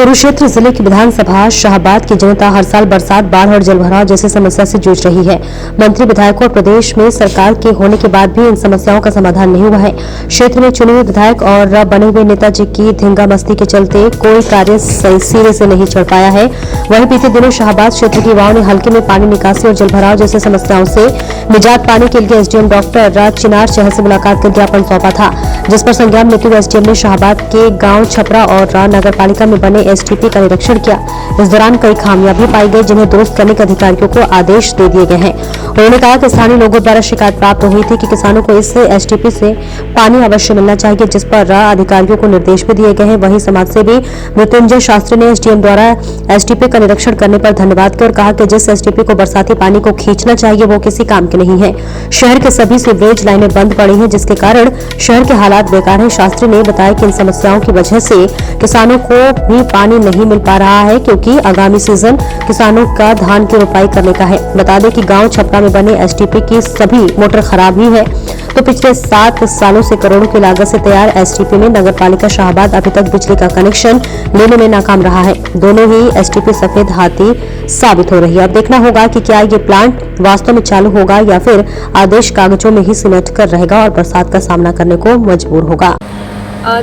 कुरुक्षेत्र जिले की विधानसभा शाहबाद की जनता हर साल बरसात, बाढ़ और जलभराव जैसी समस्या से जूझ रही है। मंत्री, विधायकों और प्रदेश में सरकार के होने के बाद भी इन समस्याओं का समाधान नहीं हुआ है। क्षेत्र में चुने हुए विधायक और बने हुए नेताजी की धींगा मस्ती के चलते कोई कार्य सिरे से नहीं चढ़ पाया है। वहीं बीते दिनों शाहबाद क्षेत्र के युवाओं ने हल्के में पानी निकासी और जलभराव जैसी समस्याओं से निजात पाने के लिए एसडीएम डॉक्टर राज चिनार शहर से मुलाकात कर ज्ञापन सौंपा था, जिस पर संज्ञान लेते हुए एसडीएम ने शाहबाद के गांव छपरा और नगर पालिका में बने एसटीपी का निरीक्षण किया। इस दौरान कई खामियां भी पाई गई, जिन्हें दुरुस्त करने के अधिकारियों को आदेश दे दिए गए हैं। उन्होंने कहा कि स्थानीय लोगों द्वारा शिकायत प्राप्त हुई थी कि किसानों को इस एसटीपी से पानी अवश्य मिलना चाहिए, जिस पर अधिकारियों को निर्देश भी दिए गए हैं। वहीं समाजसेवी मृत्युंजय शास्त्री ने एसडीएम द्वारा एसटीपी का निरीक्षण करने पर धन्यवाद किया और कहा कि जिस एसटीपी को बरसाती पानी को खींचना चाहिए वो किसी काम की नहीं है। शहर के सभी सीवरेज लाइनें बंद पड़ी हैं, जिसके कारण शहर के हालात बेकार हैं। शास्त्री ने बताया कि इन समस्याओं की वजह से किसानों को भी पानी नहीं मिल पा रहा है, क्योंकि आगामी सीजन किसानों का धान की रोपाई करने का है। बता दें कि गांव छपरा में बने एसटीपी की सभी मोटर खराब ही है, तो पिछले 7 सालों से करोड़ों की लागत से तैयार एसटीपी में नगर पालिका शाहबाद अभी तक बिजली का कनेक्शन लेने में नाकाम रहा है। दोनों ही एसटीपी सफेद हाथी साबित हो रही है। अब देखना होगा कि क्या ये प्लांट वास्तव में चालू होगा या फिर आदेश कागजों में ही सिमट कर रहेगा और बरसात का सामना करने को मजबूर होगा।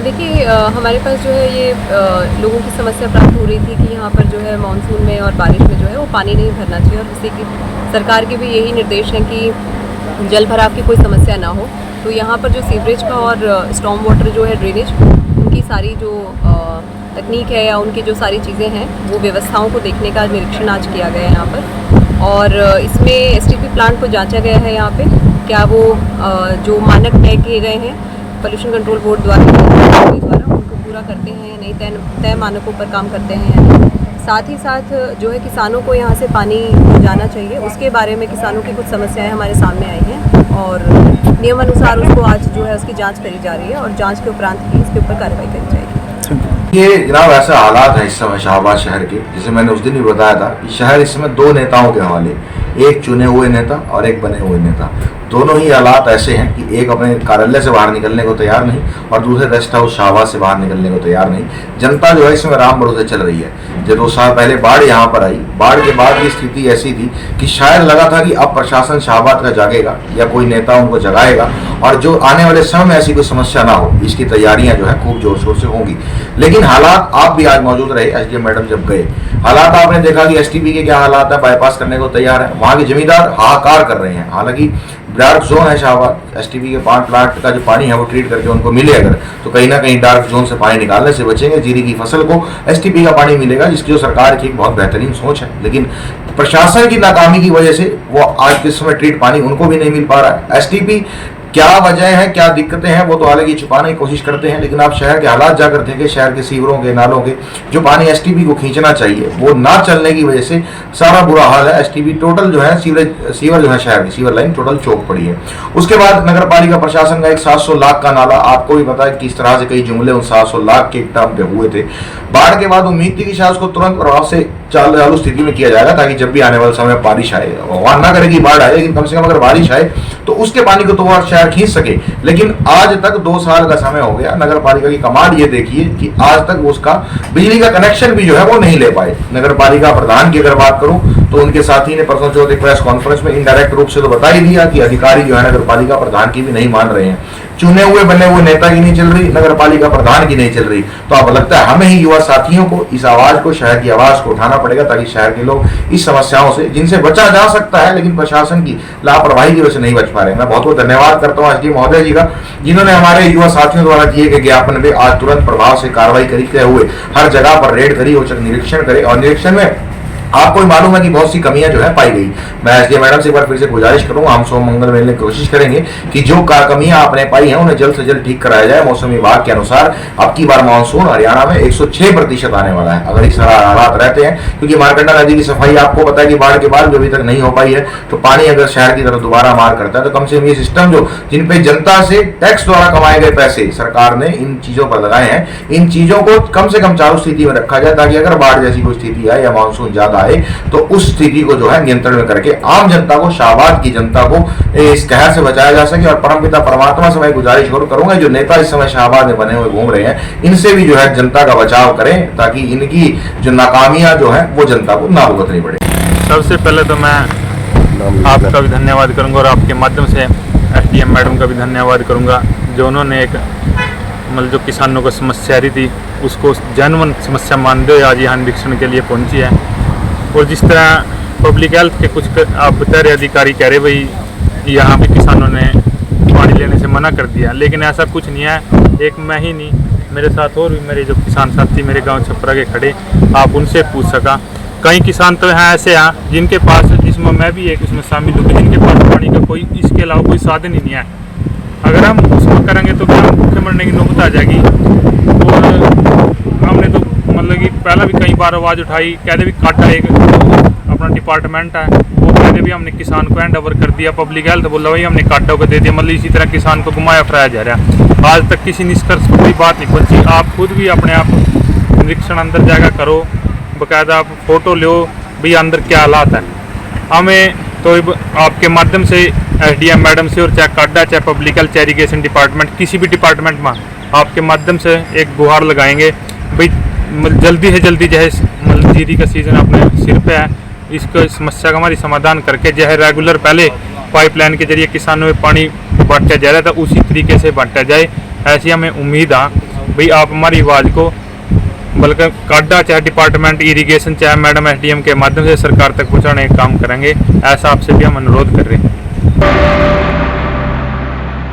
देखिए, हमारे पास जो है ये लोगों की समस्या प्राप्त हो रही थी कि यहाँ पर जो है मानसून में और बारिश में जो है वो पानी नहीं भरना चाहिए, और जिससे कि सरकार के भी यही निर्देश हैं कि जल भराव की कोई समस्या ना हो। तो यहाँ पर जो सीवरेज का और स्टॉर्म वाटर जो है ड्रेनेज, उनकी सारी जो तकनीक है या उनकी जो सारी चीज़ें हैं वो व्यवस्थाओं को देखने का निरीक्षण आज किया गया है यहाँ पर। और इसमें एसटीपी प्लांट को जांचा गया है यहाँ पे क्या वो जो मानक तय किए गए हैं पोल्यूशन कंट्रोल बोर्ड द्वारा उनको पूरा करते हैं या नहीं, तय मानकों पर काम करते हैं या नहीं। साथ ही साथ जो है किसानों को यहाँ से पानी जाना चाहिए, उसके बारे में किसानों की कुछ समस्याएं हमारे सामने आई हैं और नियम अनुसार उसको आज जो है उसकी जांच करी जा रही है और जांच के उपरांत ही इसके ऊपर कार्रवाई करी जाएगी। ये जनाब ऐसा हालात है इस समय शाहबाद शहर के, जिसे मैंने उस दिन भी बताया था कि शहर इस समय 2 नेताओं के हवाले, एक चुने हुए नेता और एक बने हुए नेता। दोनों ही हालात ऐसे हैं कि एक अपने कार्यालय से बाहर निकलने को तैयार नहीं और दूसरे रेस्ट हाउस शाहबाद से बाहर निकलने को तैयार नहीं। जनता जो है इसमें राम भरोसे चल रही है। जब 2 साल पहले बाढ़ यहाँ पर आई, बाढ़ के बाद की स्थिति ऐसी थी कि शायद लगा था कि अब प्रशासन शाहबाद का जागेगा या कोई नेता उनको जगाएगा और जो आने वाले समय में ऐसी कोई समस्या ना हो, इसकी तैयारियां जो है खूब जोर शोर से होंगी। लेकिन हालात आप भी आज मौजूद रहे, एसडीएम मैडम जब गए, हालात आपने देखा कि एसटीपी के क्या हालात है, बाईपास करने को तैयार है। वहाँ के जमींदार हाहाकार कर रहे हैं। हालांकि डार्क जोन है शाहबाद, एसटीपी के 5 प्लांट का जो पानी है वो ट्रीट करके उनको मिले अगर, तो कहीं ना कहीं डार्क जोन से पानी निकालने से बचेंगे। जीरी की फसल को एसटीपी का पानी मिलेगा, जिसकी जो सरकार की एक बहुत बेहतरीन सोच है। लेकिन प्रशासन की नाकामी की वजह से वो आज के समय ट्रीट पानी उनको भी नहीं मिल पा रहा है। एसटीपी क्या वजह है, क्या दिक्कतें हैं, वो तो हालांकि छुपाने की कोशिश करते हैं, लेकिन आप शहर के हालात जाकर देखें, शहर के सीवरों के, नालों के जो पानी एसटीपी को खींचना चाहिए वो ना चलने की वजह से सारा बुरा हाल है। एसटीपी टोटल जो है सीवर जो है शहर की सीवर लाइन टोटल चौक पड़ी है। उसके बाद नगर पालिका प्रशासन का एक 700 लाख का नाला, आपको भी पता है किस तरह से कई जुमले उन 700 लाख के टर्म पे हुए थे। बाढ़ के बाद उम्मीद थी कि शायद उसको तुरंत प्रभाव से चालू स्थिति में किया जाएगा, ताकि जब भी आने वाले समय बारिश आए, भगवान ना करे कि बाढ़ आए, लेकिन कम से कम अगर बारिश आए तो उसके पानी को तो वो शहर खींच सके। लेकिन आज तक 2 साल का समय हो गया, नगर पालिका की कमाल ये देखिए कि आज तक उसका बिजली का कनेक्शन भी जो है वो नहीं ले पाए। नगर पालिका प्रधान की अगर बात करूं तो उनके साथी ने परसों चौथ एक प्रेस कॉन्फ्रेंस में इनडायरेक्ट रूप से तो बता ही दिया कि अधिकारी जो है नगर पालिका प्रधान की भी नहीं मान रहे हैं। चुने हुए बने हुए नेता की नहीं चल रही, नगर पालिका प्रधान की नहीं चल रही। तो अब लगता है हमें ही युवा साथियों को इस आवाज को, शहर की आवाज को उठाना पड़ेगा, ताकि शहर के लोग इस समस्याओं से, जिनसे बचा जा सकता है लेकिन प्रशासन की लापरवाही की वजह से नहीं बच पा रहे हैं। मैं बहुत बहुत धन्यवाद करता हूँ एसडीएम महोदय जी का, जिन्होंने हमारे युवा साथियों द्वारा दिए गए ज्ञापन पे आज तुरंत प्रभाव से कार्रवाई करते हुए हर जगह पर रेड करी, औचक निरीक्षण करे और निरीक्षण में आपको भी मालूम है कि बहुत सी कमियां जो है पाई गई। मैं एसडीएम मैडम से एक बार फिर से गुजारिश करूंगा, हम सोम मंगल मिलने की कोशिश करेंगे कि जो कमियां आपने पाई हैं उन्हें जल्द से जल्द ठीक कराया जाए। मौसम विभाग के अनुसार अब की बार मानसून हरियाणा में 106% आने वाला है, अगर इस हालात रहते हैं, क्योंकि मारकंडा नदी की सफाई आपको पता है कि बाढ़ के बाद जो अभी तक नहीं हो पाई है, तो पानी अगर शहर की तरफ दोबारा मार करता है तो कम से कम ये सिस्टम जो जिन पे जनता से टैक्स द्वारा कमाए गए पैसे सरकार ने इन चीजों पर लगाए हैं, इन चीजों को कम से कम चालू स्थिति में रखा जाए, ताकि अगर बाढ़ जैसी कोई स्थिति आए या मानसून ज्यादा आए तो उस स्थिति को जो है नियंत्रण में करके आम जनता को, शाहबाद की जनता को इस कहर से बचाया जा सके। और परमपिता परमात्मा से मैं गुजारिश करूंगा जो नेता इस समय शाहबाद में बने हुए घूम रहे हैं, इनसे भी जो है जनता का बचाव करें ताकि इनकी जो नाकामियां जो है वो जनता को ना भुगतनी पड़े। सबसे पहले तो मैं आपका भी धन्यवाद करूंगा और आपके माध्यम से एसडीएम मैडम का भी धन्यवाद करूंगा जो उन्होंने एक मतलब जो किसानों को समस्या आ रही थी उसको जेन्युइन समस्या मानते हुए आज यहाँ निरीक्षण के लिए पहुंची है। और जिस तरह पब्लिक हेल्थ के कुछ आप बता रहे अधिकारी कह रहे भाई यहाँ भी किसानों ने पानी लेने से मना कर दिया, लेकिन ऐसा कुछ नहीं है। एक मैं ही नहीं, मेरे साथ और भी मेरे जो किसान साथी मेरे गांव छपरा के खड़े, आप उनसे पूछ सका। कई किसान तो हैं ऐसे हैं जिनके पास, जिसमें मैं भी एक उसमें शामिल हूँ, जिनके पास पानी का कोई इसके अलावा कोई साधन ही नहीं है। अगर हम उसको करेंगे तो फिर हम भूखे मरने की नौबत आ जाएगी। और हमने तो मतलब कि पहला भी कई बार आवाज़ उठाई, कहते भी काटा एक अपना डिपार्टमेंट है वो कहते भी हमने किसान को हैंड ओवर कर दिया, पब्लिक हेल्थ बोला भाई हमने काटा होकर दे दिया। मतलब इसी तरह किसान को घुमाया फिराया जा रहा है। आज तक किसी निष्कर्ष पर कोई बात नहीं पहुंची। आप खुद भी अपने आप निरीक्षण अंदर जाकर करो, बाकायदा आप फोटो लो भाई अंदर क्या हालात है। हमें तो आपके माध्यम से एसडीएम मैडम से और चाहे काडा चाहे पब्लिक हेल्थ चाहे इरीगेशन डिपार्टमेंट किसी भी डिपार्टमेंट में आपके माध्यम से एक गुहार लगाएंगे भाई जल्दी से जल्दी जो है जीरी का सीज़न अपने सिर पे है, इसको समस्या का हमारी समाधान करके जो है रेगुलर पहले पाइपलाइन के जरिए किसानों में पानी बांटा जा रहा था उसी तरीके से बांटा जाए, ऐसी हमें उम्मीद है। भाई आप हमारी आवाज़ को बल्कि काडा चाहे डिपार्टमेंट इरिगेशन चाहे मैडम एसडीएम के माध्यम से सरकार तक पहुंचाने का काम करेंगे, ऐसा आपसे भी हम अनुरोध कर रहे हैं।